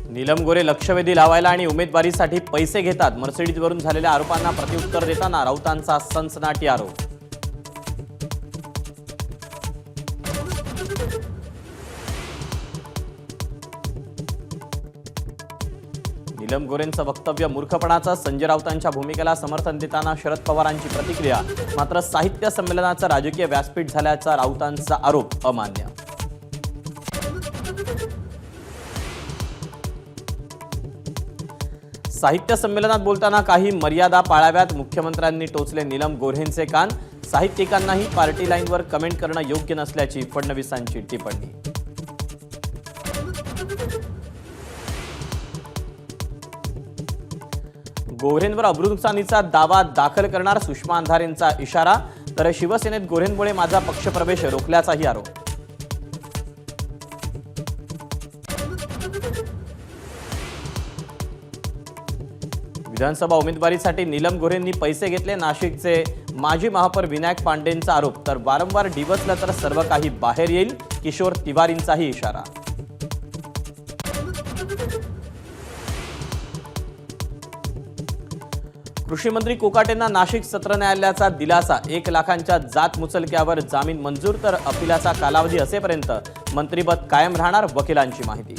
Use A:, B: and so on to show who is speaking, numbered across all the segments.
A: नीलम गोरे लक्षवेधी लावायला आणि उमेदवारीसाठी पैसे घेतात, मर्सिडीजवरून झालेल्या आरोपांना प्रत्युत्तर देताना राऊतांचा सनसनाटी आरोप. नीलम गोरेंचं वक्तव्य मूर्खपणाचं, संजय राऊतांच्या भूमिकेला समर्थन देताना शरद पवारांची प्रतिक्रिया. मात्र साहित्य संमेलनाचं राजकीय व्यासपीठ झाल्याचा राऊतांचा आरोप अमान्य. साहित्य संमेलनात बोलताना काही मर्यादा पाळाव्यात, मुख्यमंत्र्यांनी टोचले नीलम गोऱ्हेंचे कान. साहित्यिकांनाही पार्टी लाईनवर कमेंट करणं योग्य नसल्याची फडणवीसांची टिप्पणी. गोऱ्हेंवर अब्रुनुकसानीचा दावा दाखल करणार, सुषमा अंधारेंचा इशारा. तर शिवसेनेत गोऱ्हेंमुळे माझा पक्षप्रवेश रोखल्याचाही आरोप. विधानसभा उमेदवारीसाठी नीलम गोऱ्हेंनी पैसे घेतले, नाशिकचे माजी महापौर विनायक पांडेंचा आरोप. तर वारंवार डिवचलं तर सर्व काही बाहेर येईल, किशोर तिवारींचाही इशारा. कृषी मंत्री कोकाटेंना नाशिक सत्र न्यायालयाचा दिलासा. 1 लाखांच्या जात मुचलक्यावर जामीन मंजूर, तर अपिलाचा कालावधी असेपर्यंत मंत्रिपद कायम राहणार, वकिलांची माहिती.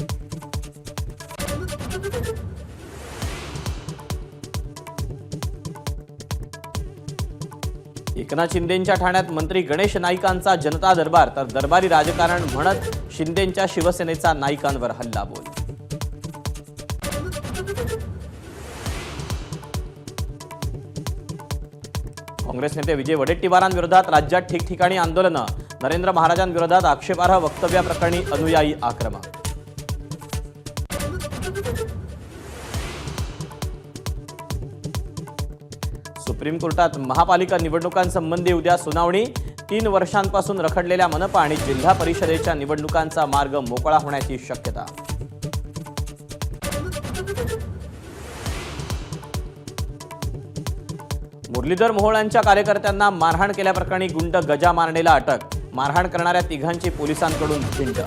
A: एकनाथ शिंदेंच्या ठाण्यात मंत्री गणेश नाईकांचा जनता दरबार. तर दरबारी राजकारण म्हणत शिंदेंच्या शिवसेनेचा नाईकांवर हल्लाबोल. काँग्रेस नेते विजय वडेट्टीवारांविरोधात राज्यात ठिकठिकाणी आंदोलनं. नरेंद्र महाराजांविरोधात आक्षेपार्ह वक्तव्याप्रकरणी अनुयायी आक्रमक. सुप्रीम कोर्टात महापालिका निवडणुकांसंबंधी उद्या सुनावणी. 3 वर्षांपासून रखडलेल्या मनपा आणि जिल्हा परिषदेच्या निवडणुकांचा मार्ग मोकळा होण्याची शक्यता. मुरलीधर मोहोळांच्या कार्यकर्त्यांना मारहाण केल्याप्रकरणी गुंड गजा मारणेला अटक. मारहाण करणाऱ्या तिघांची पोलिसांकडून धिंड.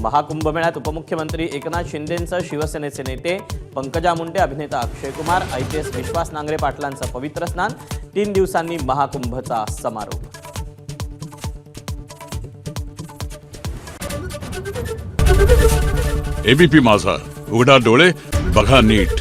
A: महाकुंभमेळ्यात उपमुख्यमंत्री एकनाथ शिंदेंचं शिवसेनेचे नेते पंकजा मुंडे, अभिनेता अक्षय कुमार, IPS विश्वास नांगरे पाटलांचं पवित्र स्नान. 3 दिवसांनी महाकुंभचा समारोप.
B: ABP माझा, उघडा डोळे बघा नीट.